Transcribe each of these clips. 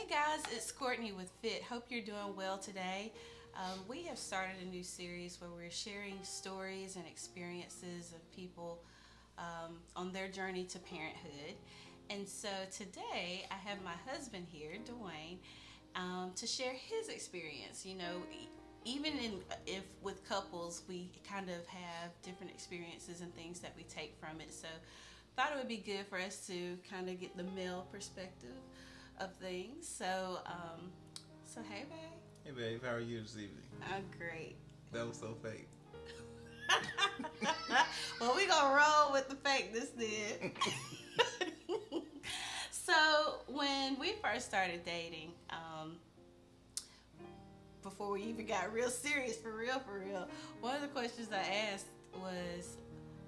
Hey guys, it's Courtney with Fit. Hope you're doing well today. We have started a new series where we're sharing stories and experiences of people on their journey to parenthood. And so today I have my husband here, Dwayne, to share his experience. Even if with couples, we kind of have different experiences and things that we take from it. So thought it would be good for us to kind of get the male perspective of things. So hey, babe. Hey babe, how are you this evening? I'm great. That was so fake. Well, we gonna roll with the fakeness then. So when we first started dating, before we even got real serious, for real, one of the questions I asked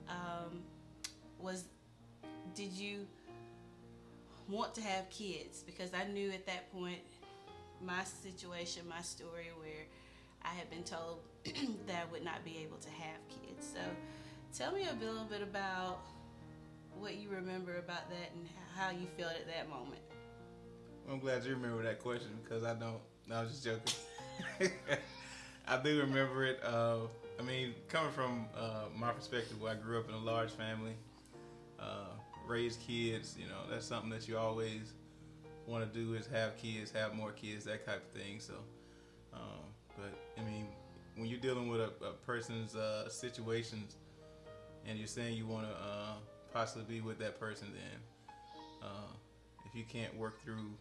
um, was, did you want to have kids? Because I knew at that point my situation, my story, where I had been told that I would not be able to have kids. So tell me a little bit about what you remember about that and how you felt at that moment. I'm glad you remember that question because I don't. No, I was just joking. I do remember it. Coming from my perspective, where I grew up in a large family, raised kids, that's something that you always want to do is have kids, have more kids, that type of thing. So, when you're dealing with a person's situations and you're saying you want to possibly be with that person, then if you can't work through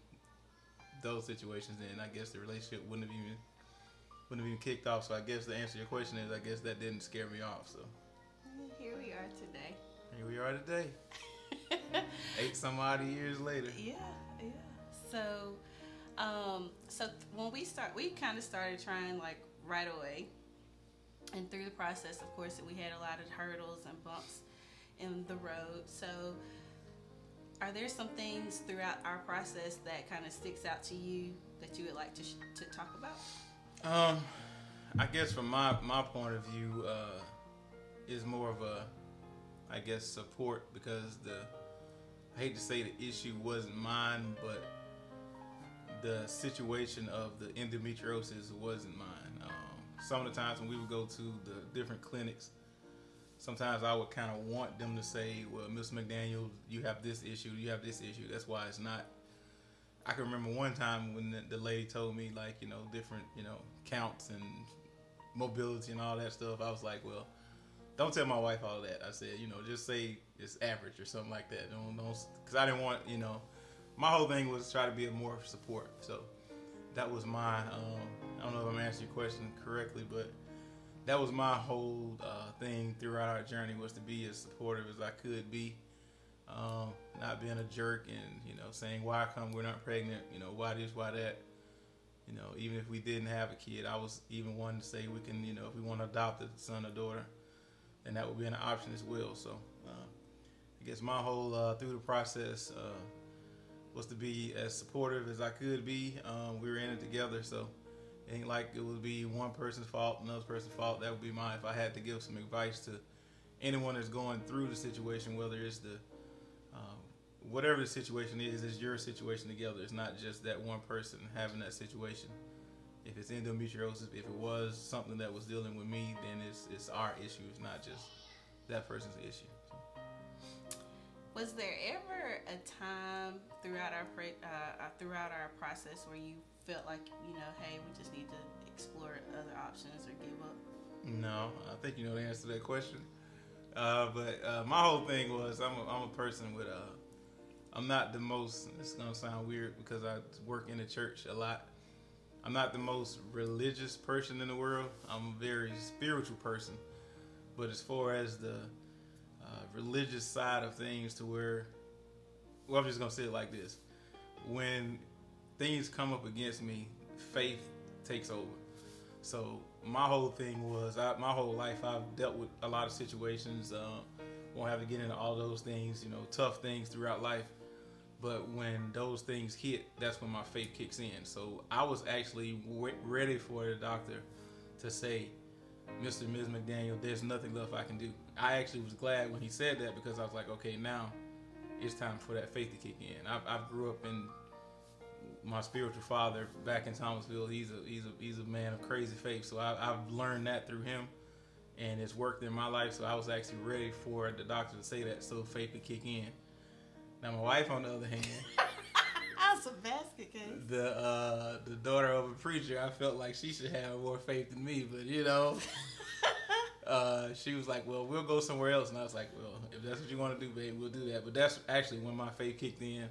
those situations, then I guess the relationship wouldn't have even kicked off. So I guess the answer to your question is, I guess that didn't scare me off. So Here we are today. here we are today. Eight some odd years later. Yeah. So, when we kind of started trying like right away, and through the process, of course, we had a lot of hurdles and bumps in the road. So, are there some things throughout our process that kind of sticks out to you that you would like to talk about? I guess from my point of view, is more of a, I guess, support, because I hate to say the issue wasn't mine, but the situation of the endometriosis wasn't mine. Some of the times when we would go to the different clinics, sometimes I would kind of want them to say, well, Mr. McDaniel, you have this issue, that's why it's not. I can remember one time when the lady told me, like, different, counts and mobility and all that stuff. I was like, well, don't tell my wife all that. I said, just say it's average or something like that. Don't, because I didn't want, my whole thing was to try to be a more support. So that was my, I don't know if I'm answering your question correctly, but that was my whole thing throughout our journey, was to be as supportive as I could be. Not being a jerk and, saying, why come we're not pregnant? Why this, why that? Even if we didn't have a kid, I was even wanting to say we can, if we want to adopt a son or daughter, then that would be an option as well. So I guess my whole through the process was to be as supportive as I could be. We were in it together, so it ain't like it would be one person's fault, another person's fault. That would be mine. If I had to give some advice to anyone that's going through the situation, whether it's the whatever the situation is, it's your situation together. It's not just that one person having that situation. If it's endometriosis, if it was something that was dealing with me, then it's our issue. It's not just that person's issue. So. Was there ever a time throughout our process where you felt like, hey, we just need to explore other options or give up? No, I think you know the answer to that question. But my whole thing was, I'm a person with I'm not the most. It's gonna sound weird because I work in the church a lot. I'm not the most religious person in the world. I'm a very spiritual person. But as far as the religious side of things, to where, well, I'm just gonna say it like this: when things come up against me, faith takes over. So my whole thing was, my whole life I've dealt with a lot of situations. Won't have to get into all those things, tough things throughout life. But when those things hit, that's when my faith kicks in. So I was actually ready for the doctor to say, Mr. and Ms. McDaniel, there's nothing left I can do. I actually was glad when he said that, because I was like, okay, now it's time for that faith to kick in. I grew up in my spiritual father back in Thomasville, he's a man of crazy faith. So I've learned that through him, and it's worked in my life. So I was actually ready for the doctor to say that so faith could kick in. Now my wife, on the other hand, That's a basket case. the daughter of a preacher, I felt like she should have more faith than me. But she was like, "Well, we'll go somewhere else," and I was like, "Well, if that's what you want to do, babe, we'll do that." But that's actually when my faith kicked in.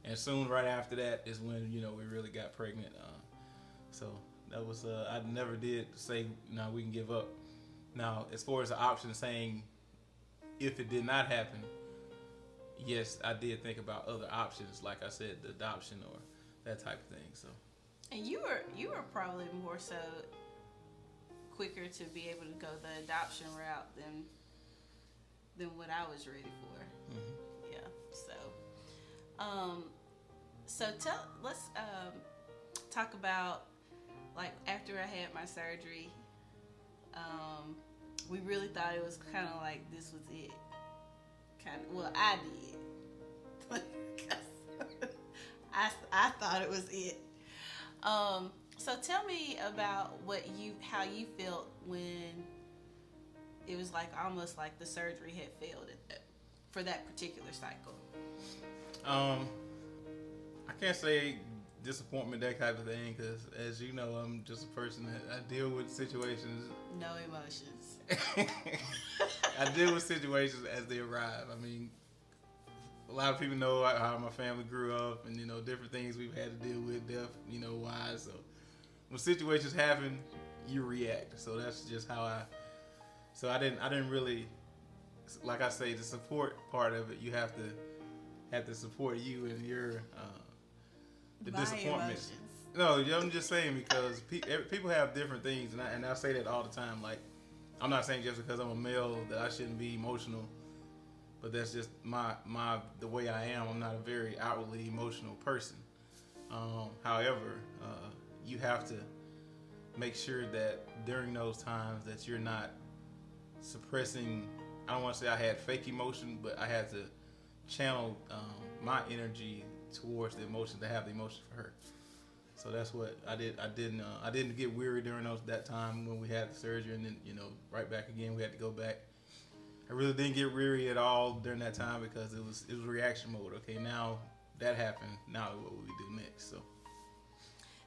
And soon, right after that, is when we really got pregnant. So that was I never did say no, we can give up. Now, as far as the option saying if it did not happen, yes, I did think about other options, like I said, the adoption or that type of thing. So. And you were probably more so quicker to be able to go the adoption route than what I was ready for. Mm-hmm. Yeah. So let's talk about, like, after I had my surgery. We really thought it was kind of like this was it. Well, I did. I thought it was it. So tell me about how you felt when it was like almost like the surgery had failed for that particular cycle. I can't say disappointment, that type of thing, because as you know, I'm just a person that I deal with situations. No emotions. I deal with situations as they arrive. I mean, a lot of people know how my family grew up, and different things we've had to deal with, death, wise. So when situations happen, you react. So that's just how I. So I didn't really, like I say, the support part of it. You have to support you and your the My disappointment. emotions. No, I'm just saying because people have different things, and I say that all the time. Like, I'm not saying just because I'm a male that I shouldn't be emotional, but that's just the way I am. I'm not a very outwardly emotional person. However, you have to make sure that during those times that you're not suppressing. I don't want to say I had fake emotion, but I had to channel my energy towards the emotion, to have the emotion for her. So that's what I did. I didn't get weary during that time when we had the surgery, and then right back again we had to go back. I really didn't get weary at all during that time because it was reaction mode. Okay, now that happened. Now what will we do next? So.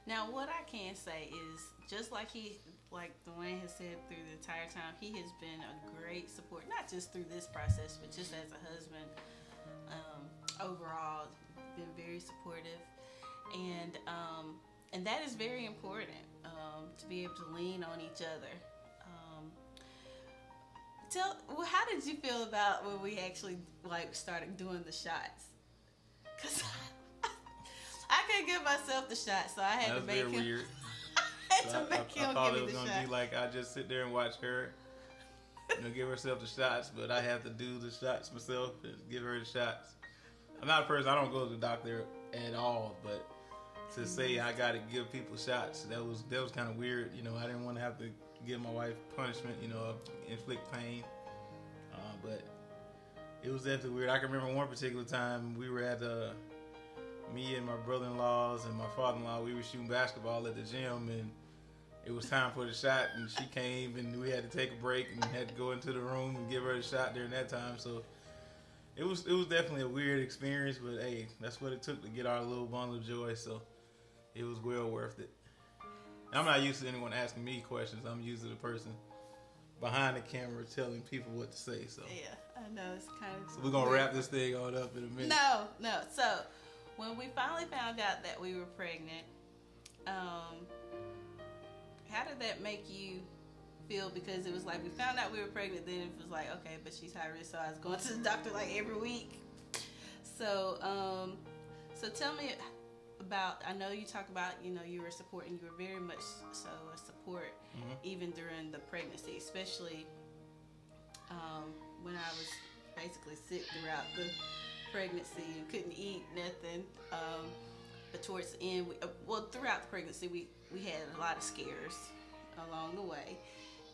Now, what I can say is, just like Dwayne has said through the entire time, he has been a great support, not just through this process, but just as a husband. Overall, been very supportive, and that is very important, to be able to lean on each other. How did you feel about when we actually started doing the shots? Cause I couldn't give myself the shot, so I had to make him. Weird. I had to make him thought give it me was the gonna shot. be like I just sit there and watch her, give herself the shots, but I have to do the shots myself and give her the shots. I'm not a person. I don't go to the doctor at all, but to say I got to give people shots, that was kind of weird. I didn't want to have to give my wife punishment. Inflict pain. But it was definitely weird. I can remember one particular time we were at me and my brother-in-laws and my father-in-law. We were shooting basketball at the gym, and it was time for the shot. And she came, and we had to take a break and had to go into the room and give her the shot during that time. So. It was definitely a weird experience, but hey, that's what it took to get our little bundle of joy. So it was well worth it. I'm not used to anyone asking me questions. I'm used to the person behind the camera telling people what to say. So Yeah, I know it's kind of. So we're gonna wrap this thing on up in a minute. No. So when we finally found out that we were pregnant, how did that make you feel? Because it was like we found out we were pregnant, then it was like, okay, but she's high risk, so I was going to the doctor like every week. So tell me about, I know you talk about, you were supporting, you were very much so a support, even during the pregnancy, especially when I was basically sick throughout the pregnancy and couldn't eat nothing. But towards the end, throughout the pregnancy, we had a lot of scares along the way.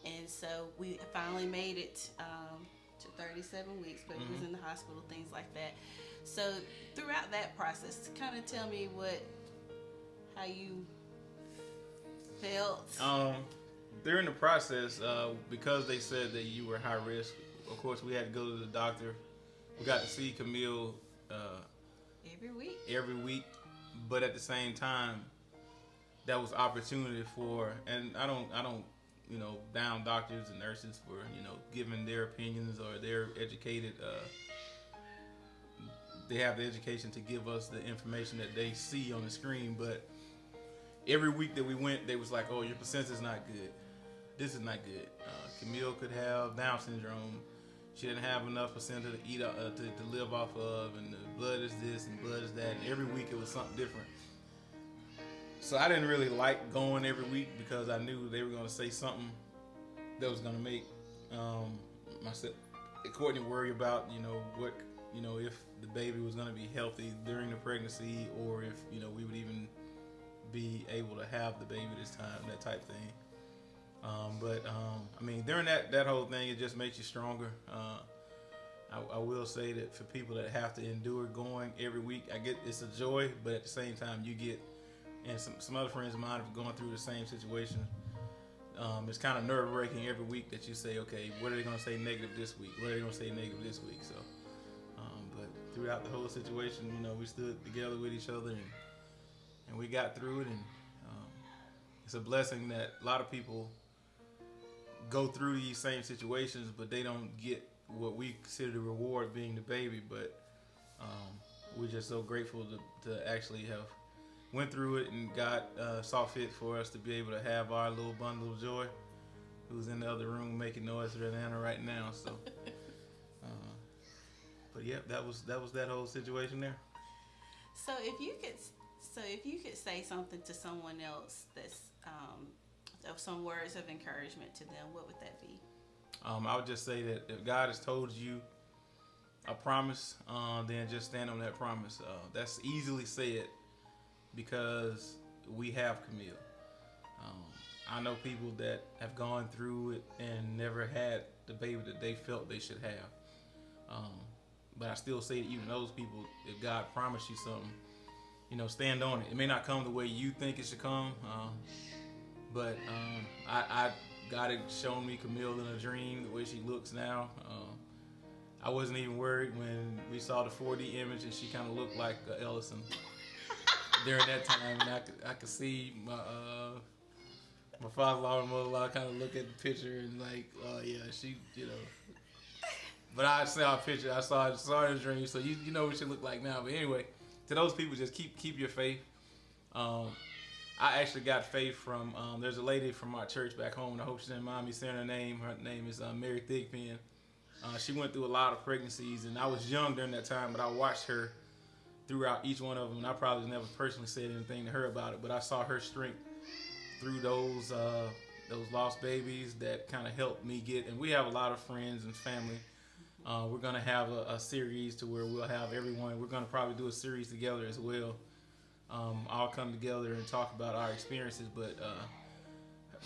And so we finally made it to 37 weeks, but it was in the hospital, things like that. So throughout that process, kind of tell me how you felt? During the process, because they said that you were high risk, of course we had to go to the doctor. We got to see Camille Every week. But at the same time, that was opportunity for, and I don't, down doctors and nurses for, giving their opinions or their educated. They have the education to give us the information that they see on the screen, but every week that we went, they was like, "Oh, your placenta's not good. This is not good. Camille could have Down syndrome. She didn't have enough placenta to eat to live off of, and the blood is this and blood is that." And every week it was something different. So I didn't really like going every week because I knew they were going to say something that was going to make myself, Courtney, worry about what if the baby was going to be healthy during the pregnancy, or if we would even be able to have the baby this time, that type thing. But during that whole thing, it just makes you stronger. I will say that for people that have to endure going every week, I get it's a joy, but at the same time you get, and some other friends of mine have gone through the same situation. It's kind of nerve-wracking every week that you say, okay, what are they going to say negative this week? What are they going to say negative this week? So, but throughout the whole situation, we stood together with each other, and we got through it. And it's a blessing that a lot of people go through these same situations, but they don't get what we consider the reward being the baby. But we're just so grateful to actually have went through it, and God saw fit for us to be able to have our little bundle of joy, who's in the other room making noise for Anna right now. So, but yeah, that was that whole situation there. So if you could say something to someone else that's of some words of encouragement to them, what would that be? I would just say that if God has told you a promise, then just stand on that promise. That's easily said because we have Camille. I know people that have gone through it and never had the baby that they felt they should have. But I still say to even those people, if God promised you something, stand on it. It may not come the way you think it should come, but God had shown me Camille in a dream, the way she looks now. I wasn't even worried when we saw the 4D image and she kind of looked like Ellison during that time, and I could see my father-in-law and mother-in-law kind of look at the picture and like, oh yeah, she, But I saw a picture, I saw her in a dream, so you know what she looked like now. But anyway, to those people, just keep your faith. I actually got faith from, there's a lady from our church back home, and I hope she didn't mind me saying her name. Her name is Mary Thigpen. She went through a lot of pregnancies, and I was young during that time, but I watched her throughout each one of them, and I probably never personally said anything to her about it, but I saw her strength through those lost babies that kind of helped me get, and we have a lot of friends and family. We're going to have a series to where we'll have everyone, we're going to probably do a series together as well. All come together and talk about our experiences, but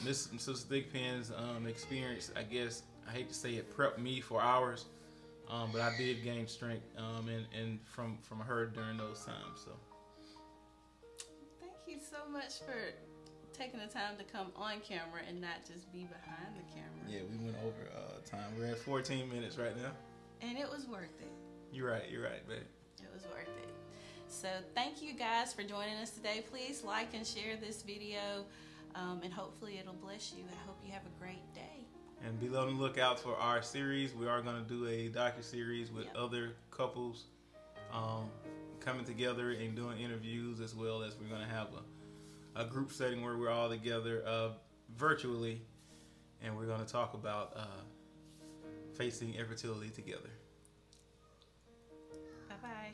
Miss and Sister Thigpen's experience, I guess, I hate to say it, prepped me for ours, but I did gain strength and from her during those times. So thank you so much for taking the time to come on camera and not just be behind the camera. Yeah, we went over time. We're at 14 minutes right now. And it was worth it. You're right, babe. It was worth it. So thank you guys for joining us today. Please like and share this video, and hopefully it'll bless you. I hope you have a great day. And be on the lookout for our series. We are going to do a docu-series with other couples coming together and doing interviews, as well as we're going to have a group setting where we're all together virtually, and we're going to talk about facing infertility together. Bye-bye.